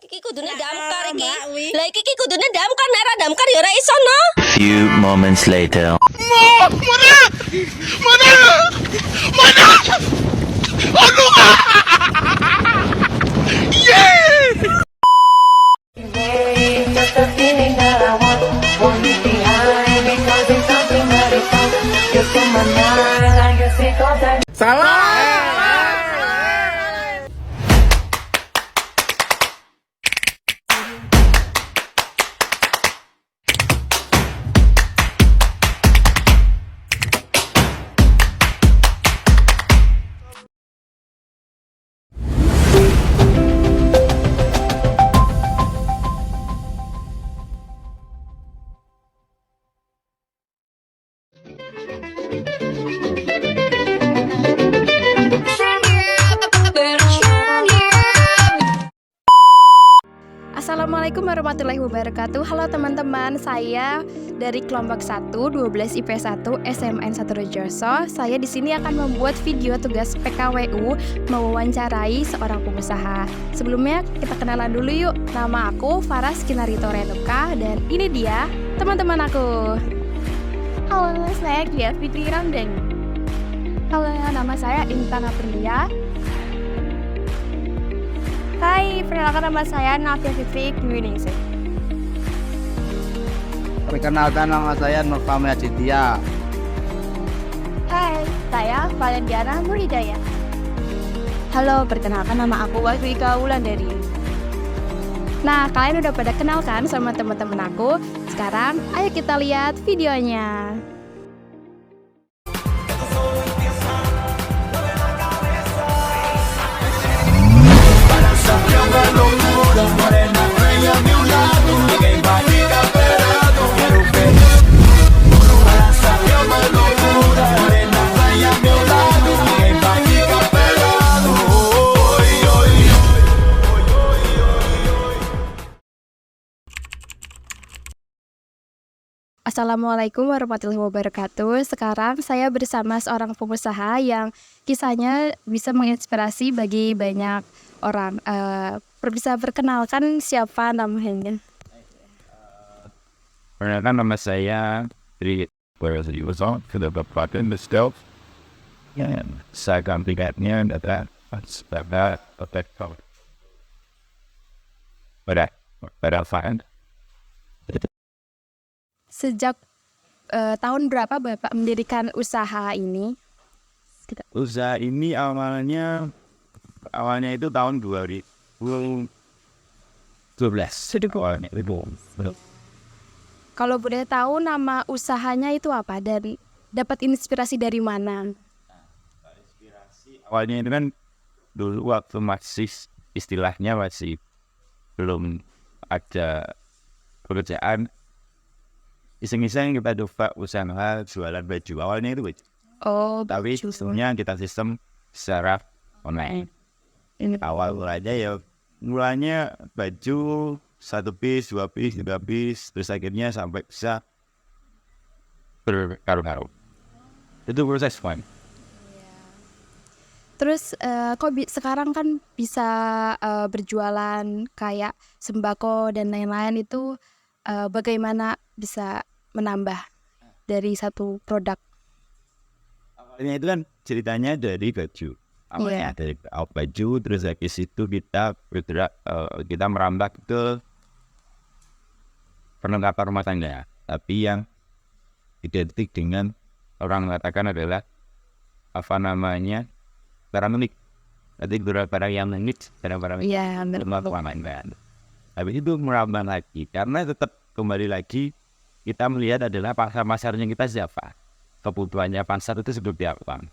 iki kudune damkar iki. Lah iki kudune damkar nek ora damkar ya ora iso no. Few moments later. Assalamualaikum warahmatullahi wabarakatuh. Halo teman-teman, saya dari kelompok 1 12 IP 1 SMN 1 Rejoso. Saya di sini akan membuat video tugas PKWU mewawancarai seorang pengusaha. Sebelumnya kita kenalan dulu yuk. Nama aku Faras Kinarito Renuka dan ini dia teman-teman aku. Halo, saya Gia Fitri Ramdhani. Halo, nama saya Intan Aprilia. Hai, perkenalkan nama saya Nafia Fitri Dwiningsih. Perkenalkan nama saya Nurfami Aditya. Hai, saya Valentiana Nurhidayah. Halo, perkenalkan nama aku Wadwika Wulandari. Nah, kalian udah pada kenal kan sama teman-teman aku? Sekarang, ayo kita lihat videonya. Assalamualaikum warahmatullahi wabarakatuh. Sekarang saya bersama seorang pengusaha yang kisahnya bisa menginspirasi bagi banyak orang. Bisa perkenalkan siapa namanya? Perkenalkan nama saya Tri Weryoso, sudah berpraktek di Stelf. Saya kandidatnya adalah sebagai petektor. Pada fund. Sejak tahun berapa Bapak mendirikan usaha ini? Usaha ini awalnya itu tahun 2012. Awalnya itu. Kalau boleh tahu nama usahanya itu apa dan dapat inspirasi dari mana? Awalnya itu kan dulu waktu masih istilahnya masih belum ada pekerjaan. Iseng-iseng kita coba usaha jualan baju. Awalnya itu baju. Oh, tapi sistemnya kita sistem secara online. Awal mulanya ya baju 1 piece, 2 piece, 3 piece, terus akhirnya sampai bisa berkarung-karung. Itu proses fun. Terus sekarang kan bisa berjualan kayak sembako dan lain-lain itu bagaimana bisa menambah dari satu produk? Awalnya itu kan ceritanya dari baju. Awalnya dari baju, terus habis itu kita bergerak, kita merambah ke perlengkapan rumah tangga. Tapi yang identik dengan orang mengatakan adalah barang unik. Nanti barang yang unik, barang yang bermakna. Habis itu merambah lagi, karena tetap kembali lagi kita melihat adalah pasar-pasarnya kita siapa, kebutuhannya pasar itu seperti apa.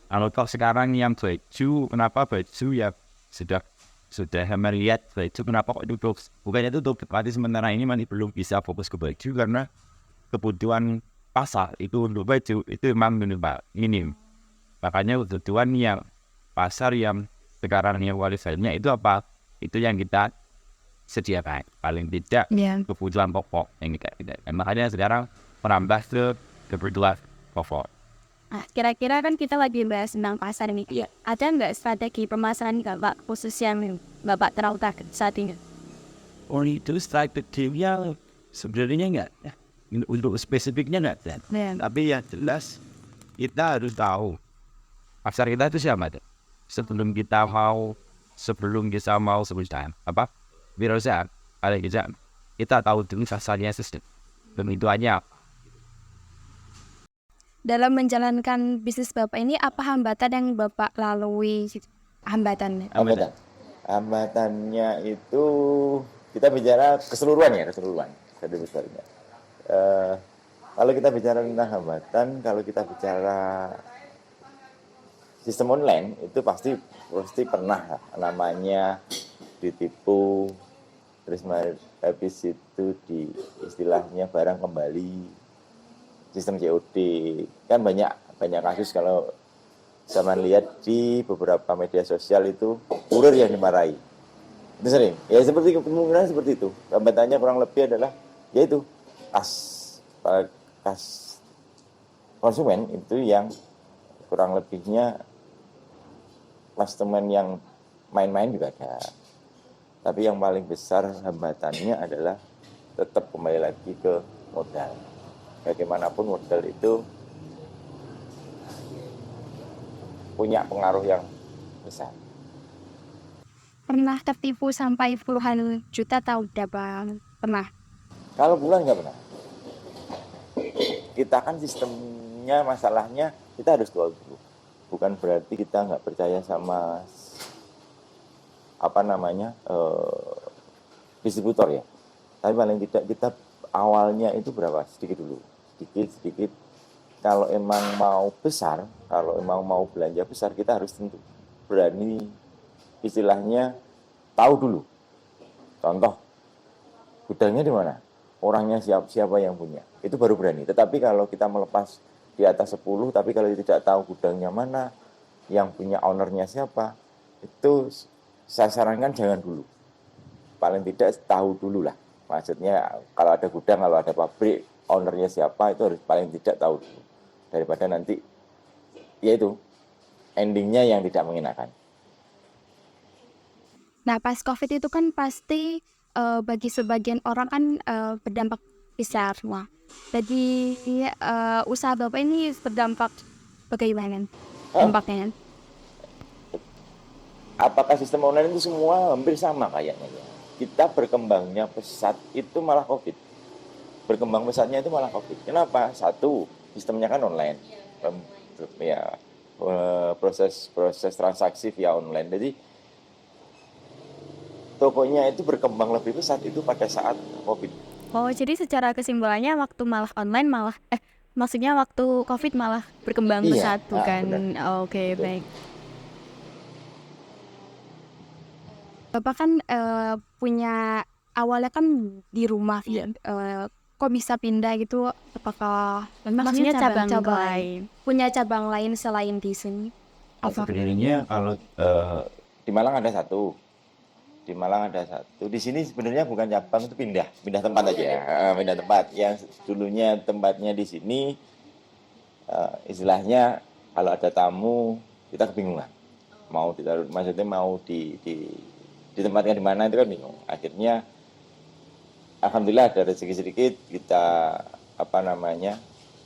Kalau sekarang yang baju, kenapa baju ya sudah melihat baju, kenapa kok itu bukannya itu tapi sementara ini masih belum bisa fokus ke baju karena kebutuhan pasar itu untuk baju itu memang minim. Makanya kebutuhan yang pasar yang sekarang yang kualitasnya itu apa? Itu yang kita sediakan, paling tidak kebutuhan pokok yang kita sediakan. Makanya sekarang menambah ke kebutuhan pokok. Nah, kira-kira kan kita lagi bahas tentang pasar ini. Ada nggak strategi pemasaran Bapak khusus yang Bapak terapkan saat ini? itu strateginya sebenarnya enggak ya. Untuk spesifiknya enggak ada. Tapi yang jelas kita harus tahu pasar kita itu siapa tuh. Sebelum kita mau sebutkan apa wirausaha, kita tahu dulu pasarnya sistem. Pemituannya. Dalam menjalankan bisnis Bapak ini apa hambatan yang Bapak lalui? Hambatannya itu kita bicara keseluruhan pada besarnya. Kalau kita bicara tentang hambatan, kalau kita bicara sistem online itu pasti pernah namanya ditipu, terus habis itu di istilahnya barang kembali, sistem COD, kan banyak kasus kalau zaman lihat di beberapa media sosial itu kurir yang dimarahi. Itu sering. Ya seperti kemungkinan seperti itu. Hambatannya kurang lebih adalah yaitu kas konsumen itu yang kurang lebihnya konsumen yang main-main juga ada. Tapi yang paling besar hambatannya adalah tetap kembali lagi ke modal. Bagaimanapun modal itu punya pengaruh yang besar. Pernah tertipu sampai puluhan juta atau berapa? Pernah? Kalau bulan nggak pernah. Kita kan sistemnya, masalahnya kita harus jual dulu. Bukan berarti kita nggak percaya sama distributor ya. Tapi paling tidak kita awalnya itu berapa? Sedikit dulu. Sedikit. Kalau emang mau besar, kalau emang mau belanja besar, kita harus tentu berani, istilahnya tahu dulu. Contoh, gudangnya di mana? Orangnya siapa yang punya. Itu baru berani. Tetapi kalau kita melepas di atas 10, tapi kalau tidak tahu gudangnya mana, yang punya ownernya siapa, itu saya sarankan jangan dulu. Paling tidak tahu dulu lah. Maksudnya kalau ada gudang, kalau ada pabrik, ownernya siapa, itu harus paling tidak tahu dulu. Daripada nanti, yaitu endingnya yang tidak mengenakan. Nah, pas COVID itu kan pasti bagi sebagian orang kan berdampak besar semua. Jadi usaha Bapak ini berdampak bagaimana dampaknya? Apakah sistem online itu semua hampir sama kayaknya ya? Kita berkembangnya pesat itu malah COVID. Berkembang pesatnya itu malah COVID. Kenapa? Satu, sistemnya kan online, ya proses transaksi via online. Jadi tokonya itu berkembang lebih pesat itu pada saat COVID. Oh, jadi secara kesimpulannya waktu malah online maksudnya waktu COVID malah berkembang pesat, bukan? Oke, baik. Bapak kan punya awalnya kan di rumah, kok bisa pindah gitu? Apakah maksudnya cabang lain? Punya cabang lain selain di sini? Sebenarnya kalau di Malang ada satu. Di sini sebenarnya bukan cabang, itu pindah tempat aja. Pindah tempat. Yang dulunya tempatnya di sini, istilahnya kalau ada tamu kita kebingungan. Mau ditaruh, maksudnya mau ditempatkan di mana itu kan bingung. Akhirnya alhamdulillah ada rezeki sedikit, kita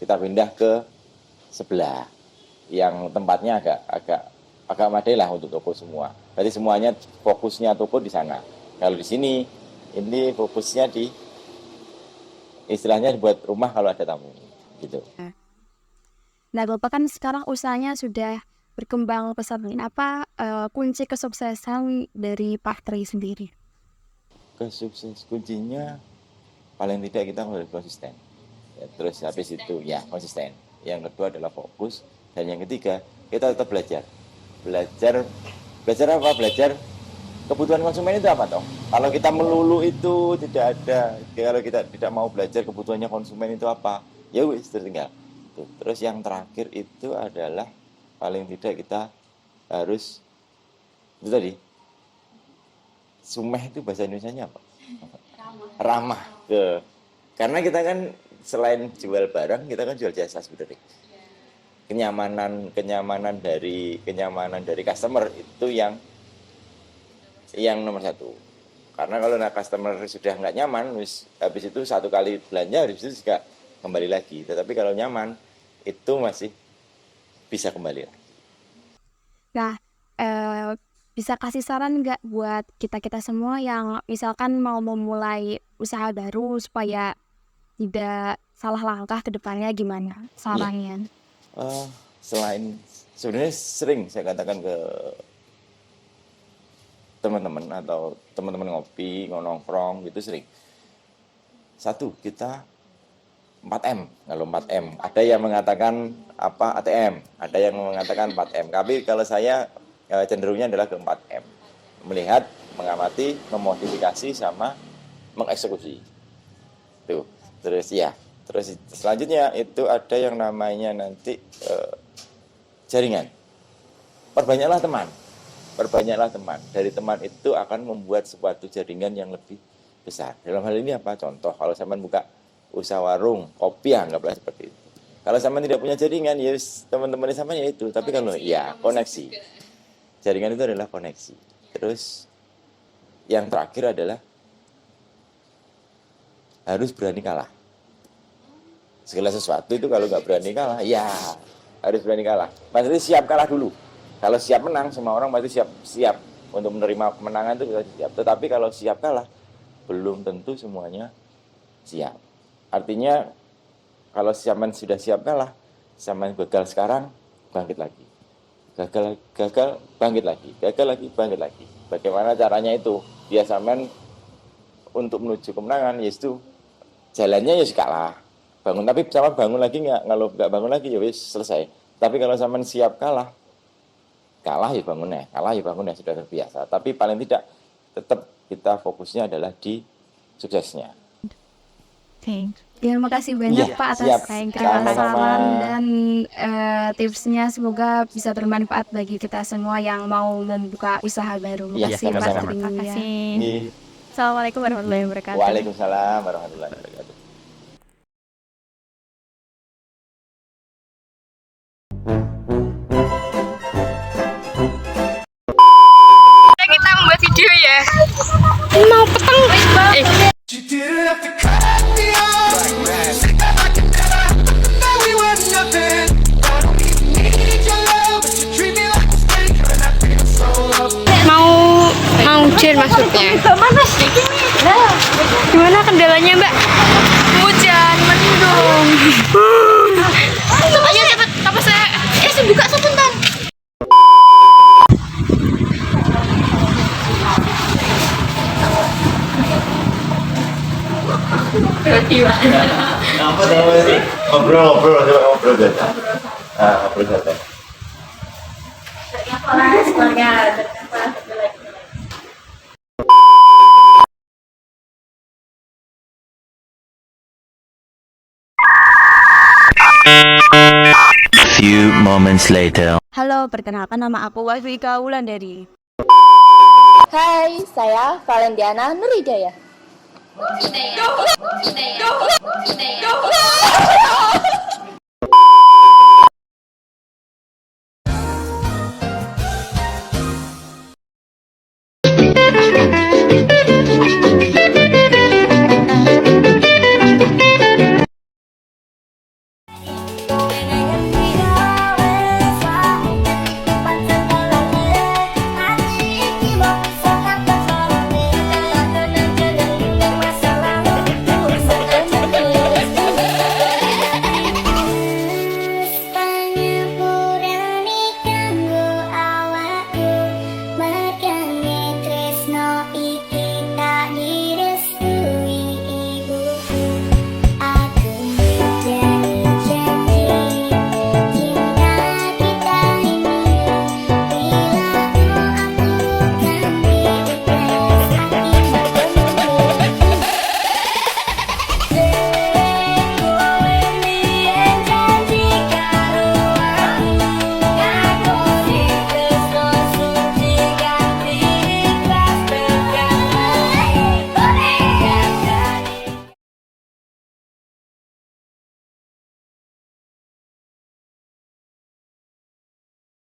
kita pindah ke sebelah yang tempatnya agak madai lah untuk toko semua. Berarti semuanya fokusnya toko di sana. Kalau di sini ini fokusnya di istilahnya buat rumah kalau ada tamu gitu. Nah, Bapak kan sekarang usahanya sudah berkembang pesat. Apa kunci kesuksesan dari Pak Tri sendiri? Kuncinya paling tidak kita harus konsisten. Ya, terus habis itu ya konsisten. Yang kedua adalah fokus, dan yang ketiga kita tetap belajar apa? Belajar kebutuhan konsumen itu apa toh? Kalau kita melulu itu tidak ada, kalau kita tidak mau belajar kebutuhannya konsumen itu apa, ya wis tertinggal. Terus yang terakhir itu adalah paling tidak kita harus itu tadi, sumeh itu bahasa Indonesianya apa? Ramah ke, karena kita kan selain jual barang, kita kan jual jasa sebenarnya. Kenyamanan dari customer itu yang nomor satu. Karena kalau customer sudah nggak nyaman, habis itu satu kali belanja, habis itu juga kembali lagi. Tetapi kalau nyaman, itu masih bisa kembali lagi. Nah, bisa kasih saran nggak buat kita-kita semua yang misalkan mau memulai usaha baru supaya tidak salah langkah ke depannya, gimana sarannya? Selain sebenarnya sering saya katakan ke teman-teman atau teman-teman ngopi, nongkrong gitu sering. Satu, kita 4M. Kalau 4M, ada yang mengatakan apa ATM, ada yang mengatakan 4M. Tapi kalau saya cenderungnya adalah ke 4M. Melihat, mengamati, memodifikasi sama mengeksekusi. Tuh. Terus selanjutnya itu ada yang namanya nanti jaringan. Perbanyaklah teman. Dari teman itu akan membuat suatu jaringan yang lebih besar. Dalam hal ini apa? Contoh, kalau sampean buka usaha warung, kopi, anggaplah seperti itu. Kalau sampean tidak punya jaringan, ya teman-teman sampean ya itu. Tapi kalau ya koneksi. Jaringan itu adalah koneksi. Terus yang terakhir adalah harus berani kalah. Segala sesuatu itu kalau nggak berani kalah, ya harus berani kalah. Pasti siap kalah dulu. Kalau siap menang, semua orang pasti siap untuk menerima kemenangan itu siap. Tetapi kalau siap kalah, belum tentu semuanya siap. Artinya kalau sampean sudah siap kalah, sampean gagal sekarang, bangkit lagi. Gagal, bangkit lagi. Gagal lagi, bangkit lagi. Bagaimana caranya itu? Dia sampean untuk menuju kemenangan, yaitu jalannya ya kalah. Bangun, tapi sama bangun lagi nggak? Kalau nggak bangun lagi ya wis selesai. Tapi kalau sampean siap kalah ya bangunnya sudah terbiasa. Tapi paling tidak tetap kita fokusnya adalah di suksesnya. Terima kasih banyak Pak atas saran dan tipsnya. Semoga bisa bermanfaat bagi kita semua yang mau membuka usaha baru. Terima kasih. Assalamualaikum warahmatullahi wabarakatuh. Waalaikumsalam warahmatullahi wabarakatuh. Kita membuat video ya. Mau petang mau hujan maksudnya. Gimana kendalanya Mbak? Hujan, mendung. Ayo cepet, apa saya? Buka sebentar. Apa namanya? Ngobrol data. Ngobrol data. Few moments later. Halo, perkenalkan nama aku Wafika Wulandari. Hai, saya Valendiana Nuridaya.